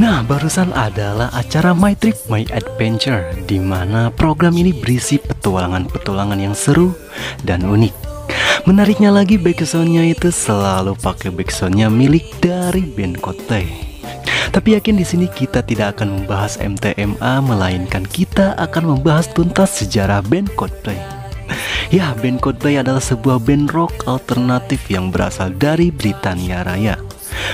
Nah, barusan adalah acara My Trip My Adventure, di mana program ini berisi petualangan-petualangan yang seru dan unik. Menariknya lagi, backsoundnya itu selalu pakai backsoundnya milik dari band Coldplay. Tapi yakin di sini kita tidak akan membahas MTMA, melainkan kita akan membahas tuntas sejarah band Coldplay. Ya, band Coldplay adalah sebuah band rock alternatif yang berasal dari Britania Raya.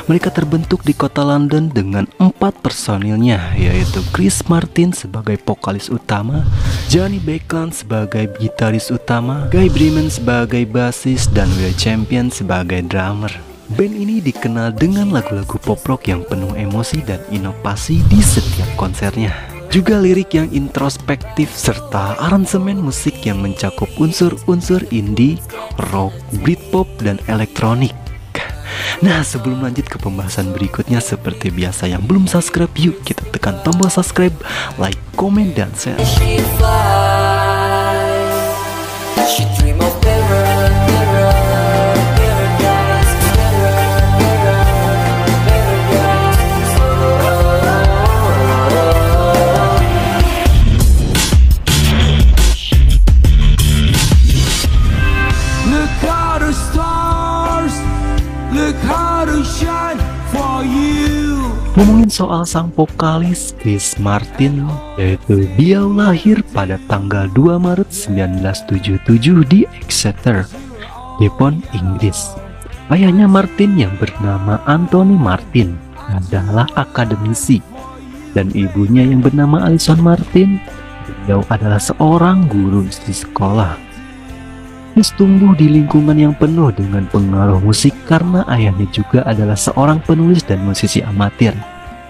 Mereka terbentuk di kota London dengan 4 personilnya, yaitu Chris Martin sebagai vokalis utama, Johnny Buckland sebagai gitaris utama, Guy Bremen sebagai bassis, dan Will Champion sebagai drummer. Band ini dikenal dengan lagu-lagu pop rock yang penuh emosi dan inovasi di setiap konsernya. Juga lirik yang introspektif serta aransemen musik yang mencakup unsur-unsur indie, rock, Britpop, dan elektronik. Nah, sebelum lanjut ke pembahasan berikutnya, seperti biasa yang belum subscribe, yuk kita tekan tombol subscribe, like, komen, dan share. Ngomongin soal sang vokalis Chris Martin, yaitu dia lahir pada tanggal 2 Maret 1977 di Exeter, Devon, Inggris. Ayahnya Martin yang bernama Anthony Martin adalah akademisi, dan ibunya yang bernama Alison Martin, beliau adalah seorang guru di sekolah. Chris tumbuh di lingkungan yang penuh dengan pengaruh musik karena ayahnya juga adalah seorang penulis dan musisi amatir.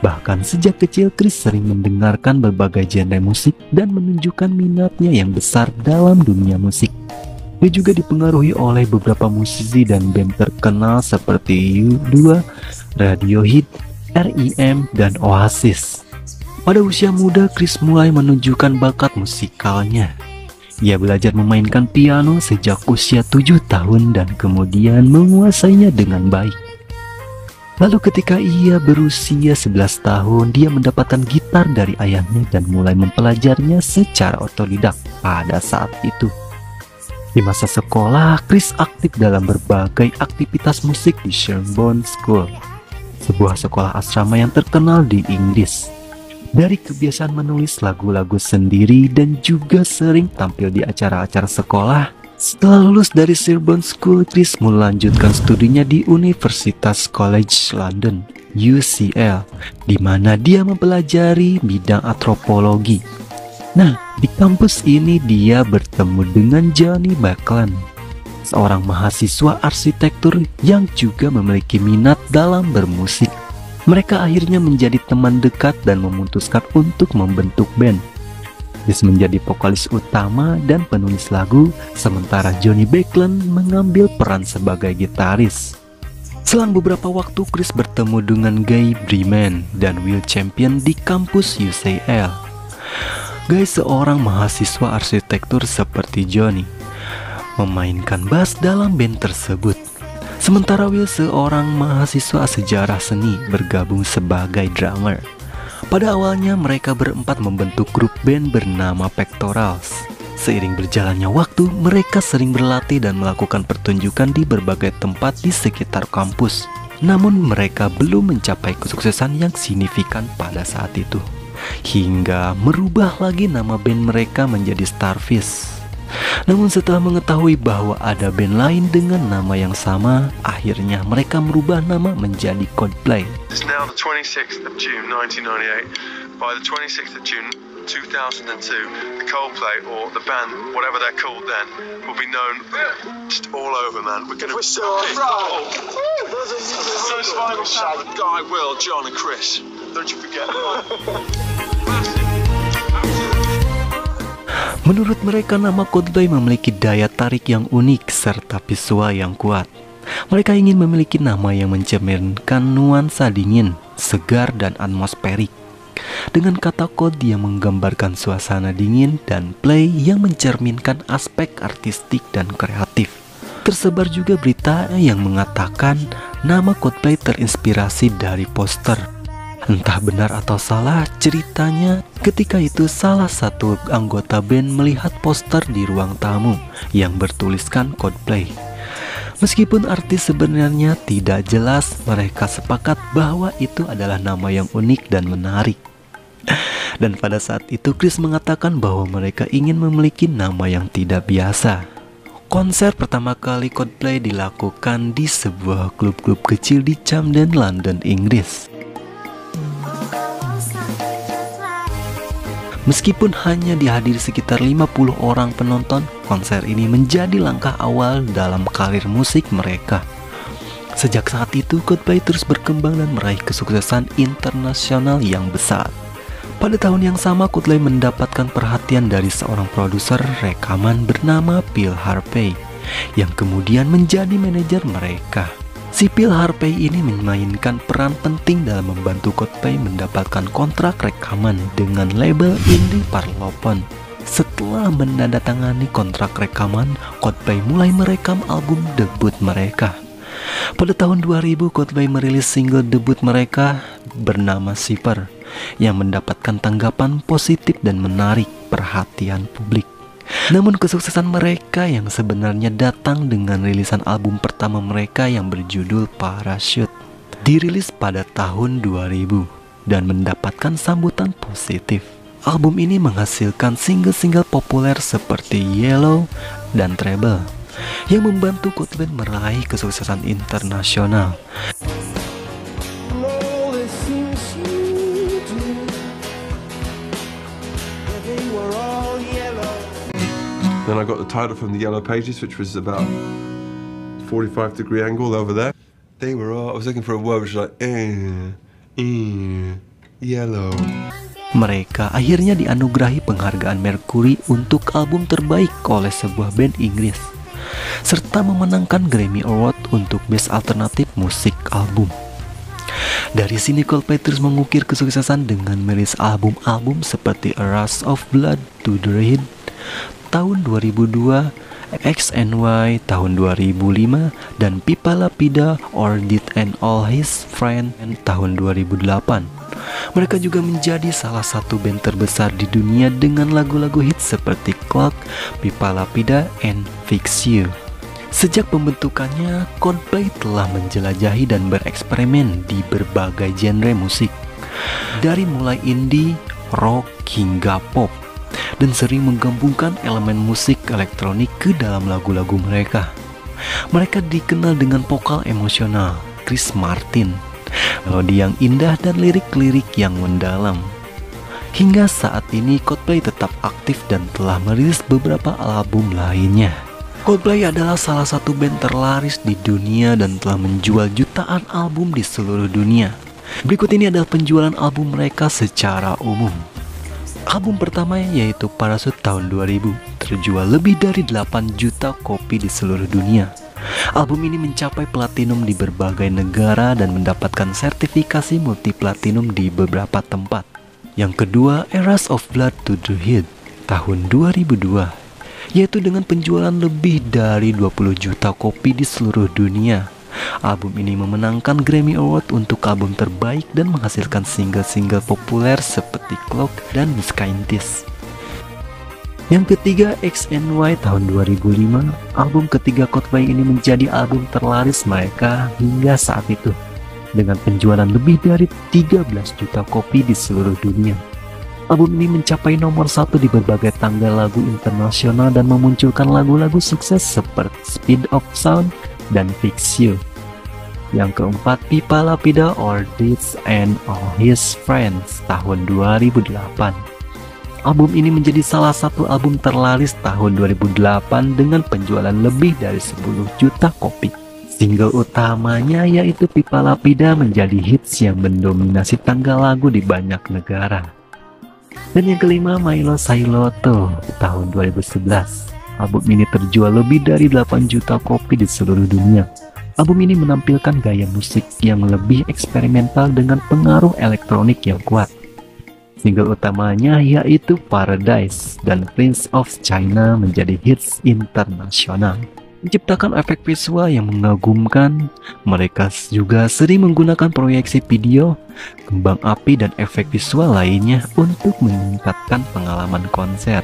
Bahkan sejak kecil, Chris sering mendengarkan berbagai genre musik dan menunjukkan minatnya yang besar dalam dunia musik. Dia juga dipengaruhi oleh beberapa musisi dan band terkenal seperti U2, Radiohead, R.E.M., dan Oasis. Pada usia muda, Chris mulai menunjukkan bakat musikalnya. Ia belajar memainkan piano sejak usia 7 tahun dan kemudian menguasainya dengan baik. Lalu ketika ia berusia 11 tahun, dia mendapatkan gitar dari ayahnya dan mulai mempelajarinya secara otodidak pada saat itu. Di masa sekolah, Chris aktif dalam berbagai aktivitas musik di Sherborne School, sebuah sekolah asrama yang terkenal di Inggris. Dari kebiasaan menulis lagu-lagu sendiri dan juga sering tampil di acara-acara sekolah, setelah lulus dari Sherborne School, Chris melanjutkan studinya di Universitas College London (UCL), di mana dia mempelajari bidang antropologi. Nah, di kampus ini dia bertemu dengan Johnny Buckland, seorang mahasiswa arsitektur yang juga memiliki minat dalam bermusik. Mereka akhirnya menjadi teman dekat dan memutuskan untuk membentuk band. Chris menjadi vokalis utama dan penulis lagu, sementara Johnny Buckland mengambil peran sebagai gitaris. Selang beberapa waktu, Chris bertemu dengan Guy Bremen dan Will Champion di kampus UCL. Guy, seorang mahasiswa arsitektur seperti Johnny, memainkan bass dalam band tersebut. Sementara Will, seorang mahasiswa sejarah seni, bergabung sebagai drummer. Pada awalnya mereka berempat membentuk grup band bernama Pectorals. Seiring berjalannya waktu, mereka sering berlatih dan melakukan pertunjukan di berbagai tempat di sekitar kampus. Namun mereka belum mencapai kesuksesan yang signifikan pada saat itu, hingga merubah lagi nama band mereka menjadi Starfish. Namun setelah mengetahui bahwa ada band lain dengan nama yang sama, akhirnya mereka merubah nama menjadi Coldplay. It's now the 26th of June 1998. By the 26th of June 2002, the Coldplay, or the band, whatever they're called then, will be known just all over, man. We're so proud. So Spinal Tap, Guy, Will, John, and Chris. Don't you forget. Menurut mereka, nama Coldplay memiliki daya tarik yang unik serta visual yang kuat. Mereka ingin memiliki nama yang mencerminkan nuansa dingin, segar, dan atmosferik. Dengan kata cold yang menggambarkan suasana dingin dan play yang mencerminkan aspek artistik dan kreatif. Tersebar juga berita yang mengatakan nama Coldplay terinspirasi dari poster Entah benar atau salah ceritanya, ketika itu salah satu anggota band melihat poster di ruang tamu yang bertuliskan Coldplay. Meskipun artis sebenarnya tidak jelas, mereka sepakat bahwa itu adalah nama yang unik dan menarik. Dan pada saat itu Chris mengatakan bahwa mereka ingin memiliki nama yang tidak biasa. Konser pertama kali Coldplay dilakukan di sebuah klub-klub kecil di Camden, London, Inggris. Meskipun hanya dihadiri sekitar 50 orang penonton, konser ini menjadi langkah awal dalam karir musik mereka. Sejak saat itu, Coldplay terus berkembang dan meraih kesuksesan internasional yang besar. Pada tahun yang sama, Coldplay mendapatkan perhatian dari seorang produser rekaman bernama Phil Harvey, yang kemudian menjadi manajer mereka. Si Phil Harvey ini memainkan peran penting dalam membantu Coldplay mendapatkan kontrak rekaman dengan label indie Parlophone. Setelah menandatangani kontrak rekaman, Coldplay mulai merekam album debut mereka. Pada tahun 2000, Coldplay merilis single debut mereka bernama Shiver yang mendapatkan tanggapan positif dan menarik perhatian publik. Namun kesuksesan mereka yang sebenarnya datang dengan rilisan album pertama mereka yang berjudul Parachute, dirilis pada tahun 2000 dan mendapatkan sambutan positif. Album ini menghasilkan single-single populer seperti Yellow dan Trouble yang membantu Coldplay meraih kesuksesan internasional. Then I got the title from the Yellow Pages, which was about 45-degree angle over there. They were all, I was looking for a word which was like, yellow. Mereka akhirnya dianugerahi penghargaan Mercury untuk album terbaik oleh sebuah band Inggris, serta memenangkan Grammy Award untuk Best Alternative Music Album. Dari sini Coldplay terus mengukir kesuksesan dengan merilis album-album seperti A Rush of Blood to the Head tahun 2002, XNY tahun 2005, dan Pipa La Vida or Dead and All His Friends tahun 2008. Mereka juga menjadi salah satu band terbesar di dunia dengan lagu-lagu hits seperti Clock, Pipa La Vida, and Fix You. Sejak pembentukannya, Coldplay telah menjelajahi dan bereksperimen di berbagai genre musik, dari mulai indie, rock, hingga pop, dan sering menggabungkan elemen musik elektronik ke dalam lagu-lagu mereka. Mereka dikenal dengan vokal emosional, Chris Martin, melodi yang indah dan lirik-lirik yang mendalam. Hingga saat ini Coldplay tetap aktif dan telah merilis beberapa album lainnya. Coldplay adalah salah satu band terlaris di dunia dan telah menjual jutaan album di seluruh dunia. Berikut ini adalah penjualan album mereka secara umum. Album pertama yaitu Parachute tahun 2000 terjual lebih dari 8 juta kopi di seluruh dunia. Album ini mencapai platinum di berbagai negara dan mendapatkan sertifikasi multi platinum di beberapa tempat. Yang kedua, A Rush of Blood to the Head tahun 2002, yaitu dengan penjualan lebih dari 20 juta kopi di seluruh dunia. Album ini memenangkan Grammy Award untuk album terbaik dan menghasilkan single-single populer seperti Clock dan Miss Scientist. Yang ketiga, XNY tahun 2005. Album ketiga Coldplay ini menjadi album terlaris mereka hingga saat itu, dengan penjualan lebih dari 13 juta kopi di seluruh dunia. Album ini mencapai nomor 1 di berbagai tangga lagu internasional dan memunculkan lagu-lagu sukses seperti Speed of Sound dan Fix You. Yang keempat, Pipa La Vida or Dead and All His Friends tahun 2008. Album ini menjadi salah satu album terlaris tahun 2008 dengan penjualan lebih dari 10 juta kopi. Single utamanya yaitu Pipa La Vida menjadi hits yang mendominasi tangga lagu di banyak negara. Dan yang kelima, Milo Sailoto tahun 2011. Album ini terjual lebih dari 8 juta kopi di seluruh dunia. Album ini menampilkan gaya musik yang lebih eksperimental dengan pengaruh elektronik yang kuat. Single utamanya yaitu Paradise dan Prince of China menjadi hits internasional. menciptakan efek visual yang mengagumkan. Mereka juga sering menggunakan proyeksi video, kembang api, dan efek visual lainnya untuk meningkatkan pengalaman konser.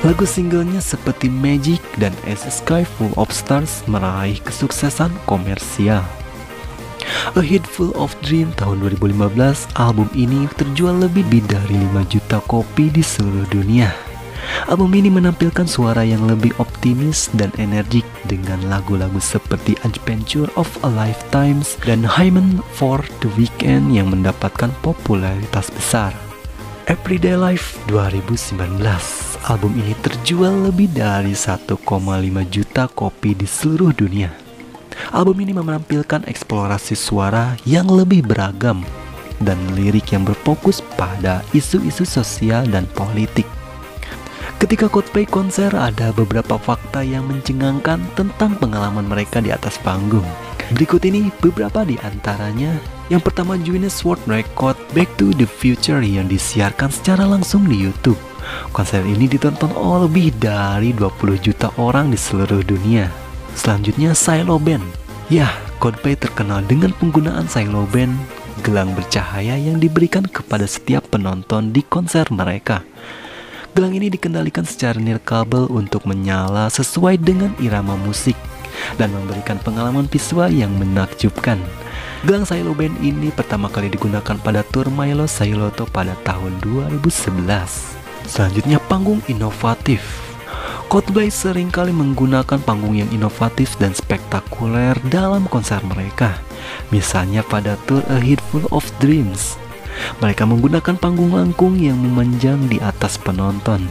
Lagu singlenya seperti Magic dan As a Sky Full of Stars meraih kesuksesan komersial. A Head Full of Dreams tahun 2015, album ini terjual lebih dari 5 juta kopi di seluruh dunia. Album ini menampilkan suara yang lebih optimis dan energik dengan lagu-lagu seperti Adventure of a Lifetime dan Hymen for the Weekend yang mendapatkan popularitas besar. Everyday Life 2019, album ini terjual lebih dari 1,5 juta kopi di seluruh dunia. Album ini menampilkan eksplorasi suara yang lebih beragam dan lirik yang berfokus pada isu-isu sosial dan politik. Ketika Coldplay konser, ada beberapa fakta yang mencengangkan tentang pengalaman mereka di atas panggung. Berikut ini beberapa di antaranya. Yang pertama, Guinness World Record Back to the Future yang disiarkan secara langsung di YouTube. Konser ini ditonton oleh lebih dari 20 juta orang di seluruh dunia. Selanjutnya, Silo Band. Ya, Coldplay terkenal dengan penggunaan Silo Band, gelang bercahaya yang diberikan kepada setiap penonton di konser mereka. Gelang ini dikendalikan secara nirkabel untuk menyala sesuai dengan irama musik dan memberikan pengalaman visual yang menakjubkan. Gelang Silo Band ini pertama kali digunakan pada tur Milo Sailoto pada tahun 2011. Selanjutnya, panggung inovatif. Coldplay seringkali menggunakan panggung yang inovatif dan spektakuler dalam konser mereka. Misalnya pada tur A Head Full of Dreams, mereka menggunakan panggung langkung yang memanjang di atas penonton.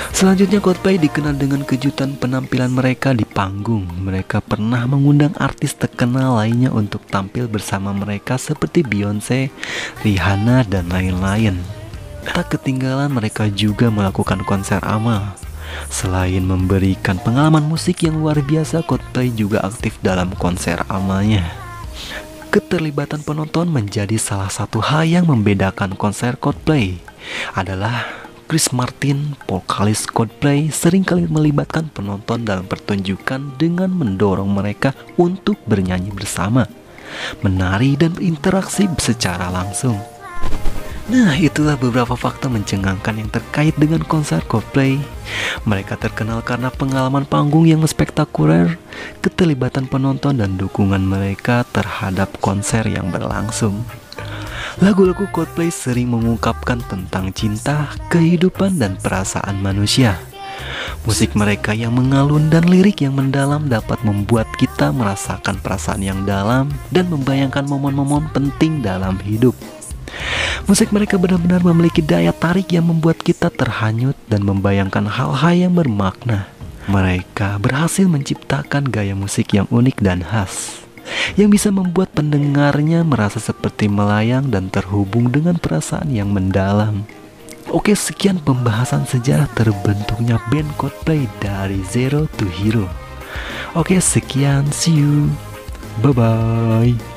Selanjutnya, Coldplay dikenal dengan kejutan penampilan mereka di panggung. Mereka pernah mengundang artis terkenal lainnya untuk tampil bersama mereka seperti Beyonce, Rihanna, dan lain-lain. Tak ketinggalan, mereka juga melakukan konser amal. Selain memberikan pengalaman musik yang luar biasa, Coldplay juga aktif dalam konser amalnya. Keterlibatan penonton menjadi salah satu hal yang membedakan konser Coldplay. Adalah Chris Martin, vokalis Coldplay, seringkali melibatkan penonton dalam pertunjukan dengan mendorong mereka untuk bernyanyi bersama, menari, dan berinteraksi secara langsung. Nah, itulah beberapa fakta mencengangkan yang terkait dengan konser Coldplay. Mereka terkenal karena pengalaman panggung yang spektakuler, keterlibatan penonton, dan dukungan mereka terhadap konser yang berlangsung. Lagu-lagu Coldplay sering mengungkapkan tentang cinta, kehidupan, dan perasaan manusia. Musik mereka yang mengalun dan lirik yang mendalam dapat membuat kita merasakan perasaan yang dalam dan membayangkan momen-momen penting dalam hidup. Musik mereka benar-benar memiliki daya tarik yang membuat kita terhanyut dan membayangkan hal-hal yang bermakna. Mereka berhasil menciptakan gaya musik yang unik dan khas, yang bisa membuat pendengarnya merasa seperti melayang dan terhubung dengan perasaan yang mendalam. Oke, sekian pembahasan sejarah terbentuknya band Coldplay dari Zero to Hero. Oke, sekian, see you, bye-bye.